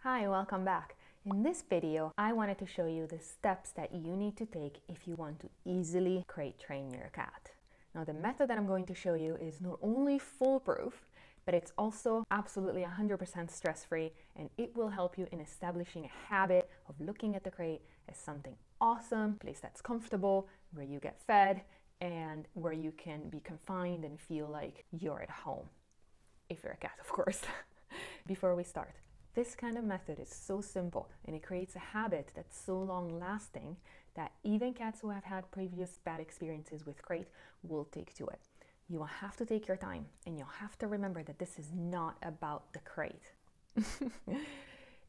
Hi, welcome back. In this video, I wanted to show you the steps that you need to take if you want to easily crate train your cat. Now, the method that I'm going to show you is not only foolproof, but it's also absolutely 100% stress-free, and it will help you in establishing a habit of looking at the crate as something awesome, a place that's comfortable, where you get fed, and where you can be confined and feel like you're at home. If you're a cat, of course. Before we start, this kind of method is so simple and it creates a habit that's so long-lasting that even cats who have had previous bad experiences with crate will take to it. You will have to take your time and you'll have to remember that this is not about the crate.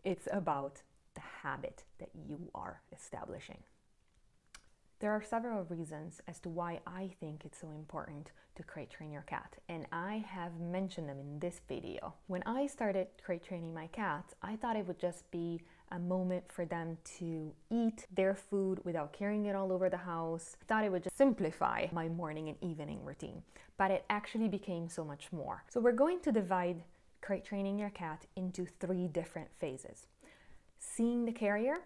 It's about the habit that you are establishing. There are several reasons as to why I think it's so important to crate train your cat, and I have mentioned them in this video. When I started crate training my cats, I thought it would just be a moment for them to eat their food without carrying it all over the house. I thought it would just simplify my morning and evening routine, but it actually became so much more. So we're going to divide crate training your cat into 3 different phases: seeing the carrier,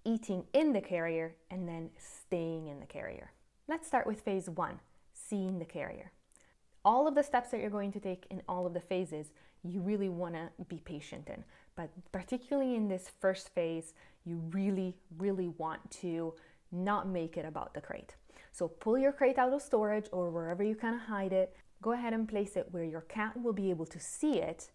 eating in the carrier, and then staying in the carrier. Let's start with phase 1, seeing the carrier. All of the steps that you're going to take in all of the phases, you really want to be patient in. But particularly in this first phase, you really want to not make it about the crate. So pull your crate out of storage or wherever you kind of hide it. Go ahead and place it where your cat will be able to see it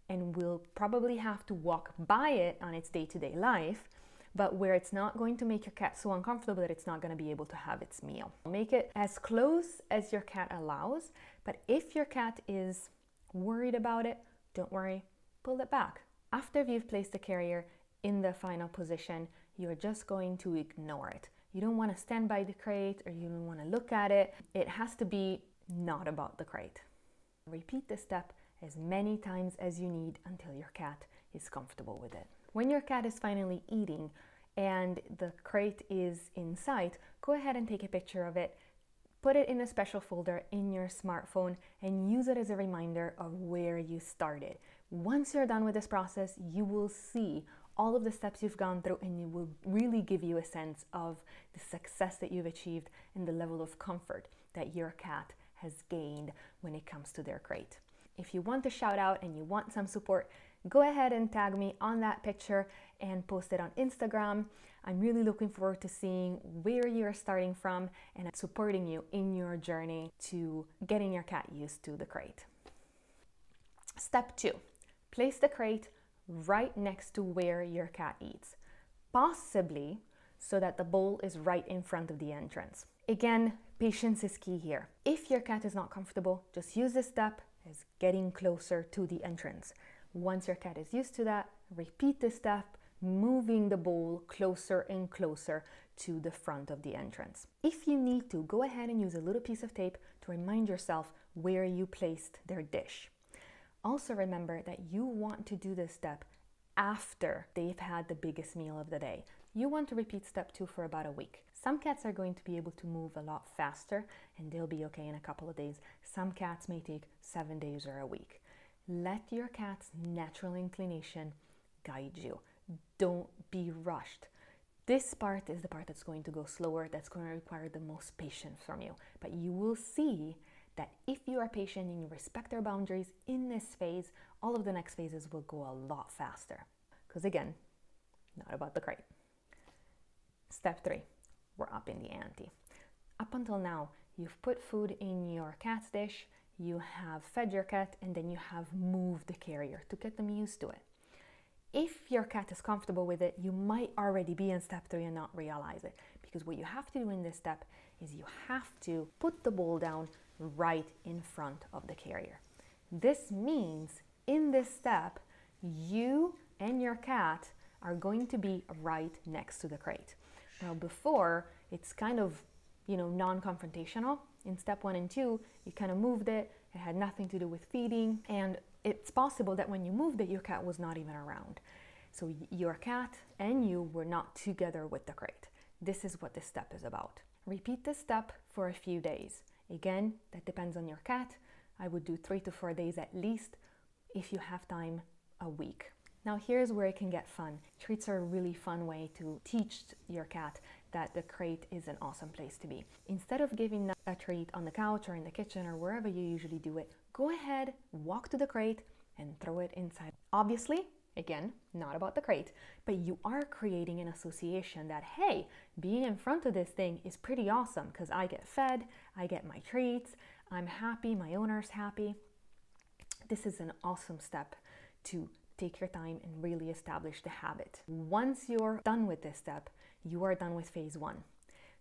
and will probably have to walk by it on its day-to-day life, but where it's not going to make your cat so uncomfortable that it's not going to be able to have its meal. Make it as close as your cat allows, but if your cat is worried about it, don't worry, pull it back. After you've placed the carrier in the final position, you're just going to ignore it. You don't want to stand by the crate or you don't want to look at it. It has to be not about the crate. Repeat this step as many times as you need until your cat is comfortable with it. When your cat is finally eating and the crate is in sight, go ahead and take a picture of it, put it in a special folder in your smartphone, and use it as a reminder of where you started. Once you're done with this process, you will see all of the steps you've gone through, and it will really give you a sense of the success that you've achieved and the level of comfort that your cat has gained when it comes to their crate. If you want to shout out and you want some support, go ahead and tag me on that picture and post it on Instagram. I'm really looking forward to seeing where you're starting from and supporting you in your journey to getting your cat used to the crate. Step 2, place the crate right next to where your cat eats, possibly so that the bowl is right in front of the entrance. Again, patience is key here. If your cat is not comfortable, just use this step as getting closer to the entrance. Once your cat is used to that, repeat this step, moving the bowl closer and closer to the front of the entrance. If you need to, go ahead and use a little piece of tape to remind yourself where you placed their dish. Also remember that you want to do this step after they've had the biggest meal of the day. You want to repeat step 2 for about a week. Some cats are going to be able to move a lot faster and they'll be okay in a couple of days. Some cats may take 7 days or a week. Let your cat's natural inclination guide you. Don't be rushed. This part is the part that's going to go slower, that's going to require the most patience from you. But you will see that if you are patient and you respect their boundaries in this phase, all of the next phases will go a lot faster. Because again, not about the crate. Step 3, we're up in the ante. Up until now, you've put food in your cat's dish, you have fed your cat, and then you have moved the carrier to get them used to it. If your cat is comfortable with it, you might already be in step 3 and not realize it, because what you have to do in this step is you have to put the bowl down right in front of the carrier. This means in this step, you and your cat are going to be right next to the crate. Now before, it's kind of, non-confrontational. In step 1 and 2, you kind of moved it, it had nothing to do with feeding, and it's possible that when you moved it, your cat was not even around. So your cat and you were not together with the crate. This is what this step is about. Repeat this step for a few days. Again, that depends on your cat. I would do 3 to 4 days at least. If you have time, a week. Now here's where it can get fun. Treats are a really fun way to teach your cat that the crate is an awesome place to be. Instead of giving them a treat on the couch or in the kitchen or wherever you usually do it, go ahead, walk to the crate and throw it inside. Obviously, again, not about the crate, but you are creating an association that, hey, being in front of this thing is pretty awesome because I get fed, I get my treats, I'm happy, my owner's happy. This is an awesome step to take your time and really establish the habit. Once you're done with this step, you are done with phase 1.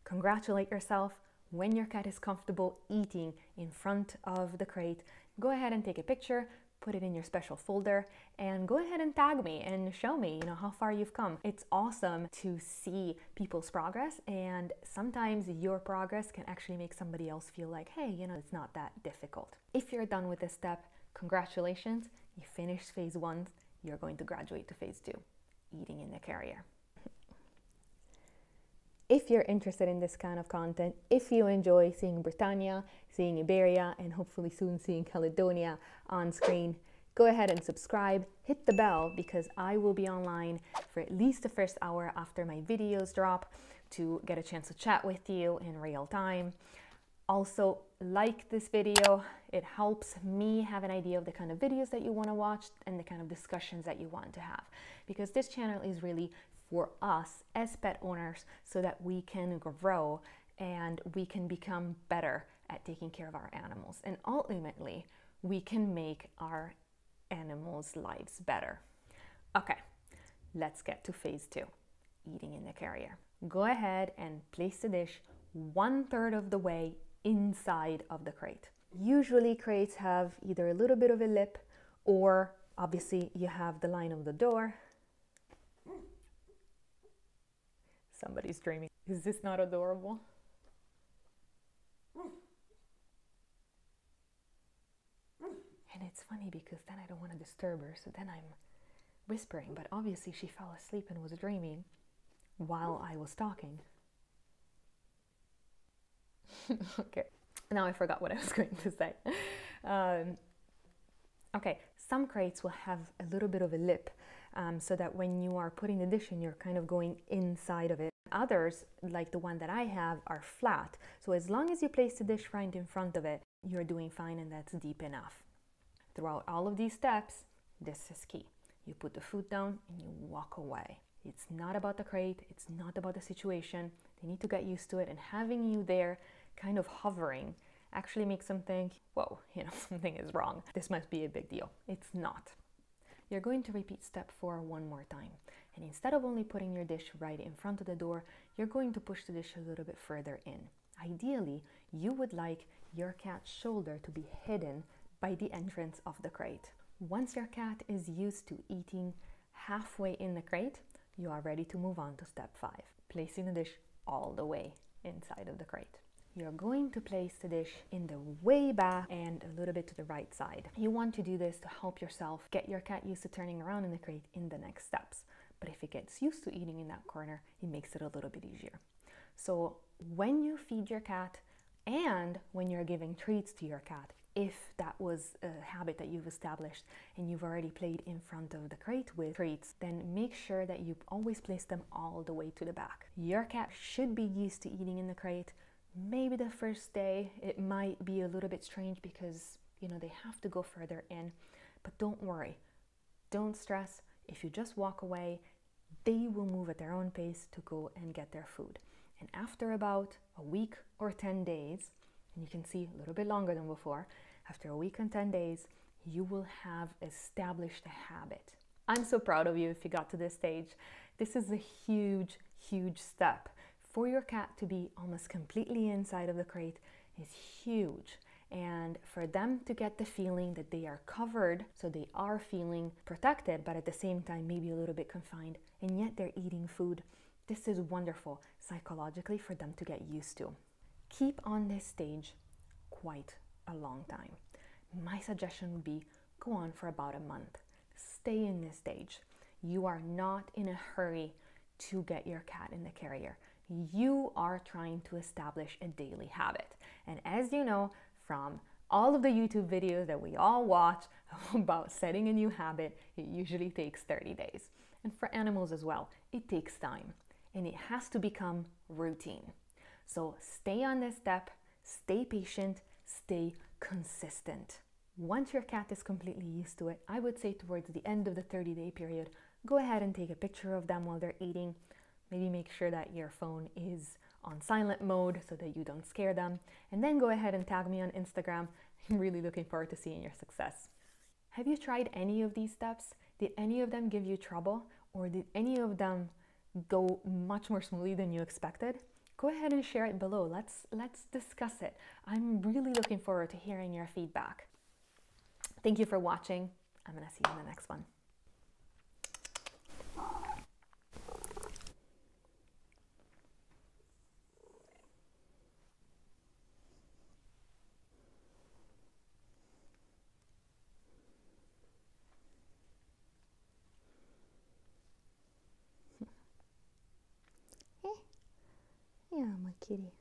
Congratulate yourself. When your cat is comfortable eating in front of the crate, go ahead and take a picture, put it in your special folder, and go ahead and tag me and show me, how far you've come. It's awesome to see people's progress, and sometimes your progress can actually make somebody else feel like, hey, it's not that difficult. If you're done with this step, congratulations, you finished phase 1. You're going to graduate to phase 2, eating in the carrier. If you're interested in this kind of content, if you enjoy seeing Britannia, seeing Iberia, and hopefully soon seeing Caledonia on screen, go ahead and subscribe, hit the bell, because I will be online for at least the first hour after my videos drop to get a chance to chat with you in real time. Also, like this video. It helps me have an idea of the kind of videos that you want to watch and the kind of discussions that you want to have, because this channel is really for us as pet owners so that we can grow and we can become better at taking care of our animals, and ultimately we can make our animals' lives better. Okay, let's get to phase 2, eating in the carrier. Go ahead and place the dish 1/3 of the way inside of the crate. Usually crates have either a little bit of a lip, or obviously you have the line of the door. Somebody's dreaming. Is this not adorable? And it's funny because then I don't want to disturb her, so then I'm whispering, but obviously she fell asleep and was dreaming while I was talking. Okay, now I forgot what I was going to say. Okay, some crates will have a little bit of a lip, so that when you are putting the dish in, you're kind of going inside of it. Others, like the one that I have, are flat. So as long as you place the dish right in front of it, you're doing fine, and that's deep enough. Throughout all of these steps, this is key. You put the food down and you walk away. It's not about the crate, it's not about the situation. They need to get used to it, and having you there kind of hovering actually makes them think, whoa, something is wrong. This must be a big deal. It's not. You're going to repeat step 4 one more time. And instead of only putting your dish right in front of the door, you're going to push the dish a little bit further in. Ideally, you would like your cat's shoulder to be hidden by the entrance of the crate. Once your cat is used to eating halfway in the crate, you are ready to move on to step 5, placing the dish all the way inside of the crate. You're going to place the dish in the way back and a little bit to the right side. You want to do this to help yourself get your cat used to turning around in the crate in the next steps. But if it gets used to eating in that corner, it makes it a little bit easier. So when you feed your cat and when you're giving treats to your cat, if that was a habit that you've established and you've already played in front of the crate with treats, then make sure that you always place them all the way to the back. Your cat should be used to eating in the crate. Maybe the first day it might be a little bit strange because they have to go further in, but don't worry, don't stress. If you just walk away, they will move at their own pace to go and get their food. And after about a week or 10 days, and you can see a little bit longer than before, after a week and 10 days, you will have established a habit. I'm so proud of you if you got to this stage. This is a huge, huge step. For your cat to be almost completely inside of the crate is huge. And for them to get the feeling that they are covered, so they are feeling protected, but at the same time maybe a little bit confined, and yet they're eating food, this is wonderful psychologically for them to get used to. Keep on this stage quite a long time. My suggestion would be go on for about a month. Stay in this stage. You are not in a hurry to get your cat in the carrier. You are trying to establish a daily habit. And as you know from all of the YouTube videos that we all watch about setting a new habit, it usually takes 30 days. And for animals as well, it takes time and it has to become routine. So stay on this step, stay patient, stay consistent. Once your cat is completely used to it, I would say towards the end of the 30-day period, go ahead and take a picture of them while they're eating. Maybe make sure that your phone is on silent mode so that you don't scare them. And then go ahead and tag me on Instagram. I'm really looking forward to seeing your success. Have you tried any of these steps? Did any of them give you trouble? Or did any of them go much more smoothly than you expected? Go ahead and share it below. Let's discuss it. I'm really looking forward to hearing your feedback. Thank you for watching. I'm gonna see you in the next one. Yeah, my kitty.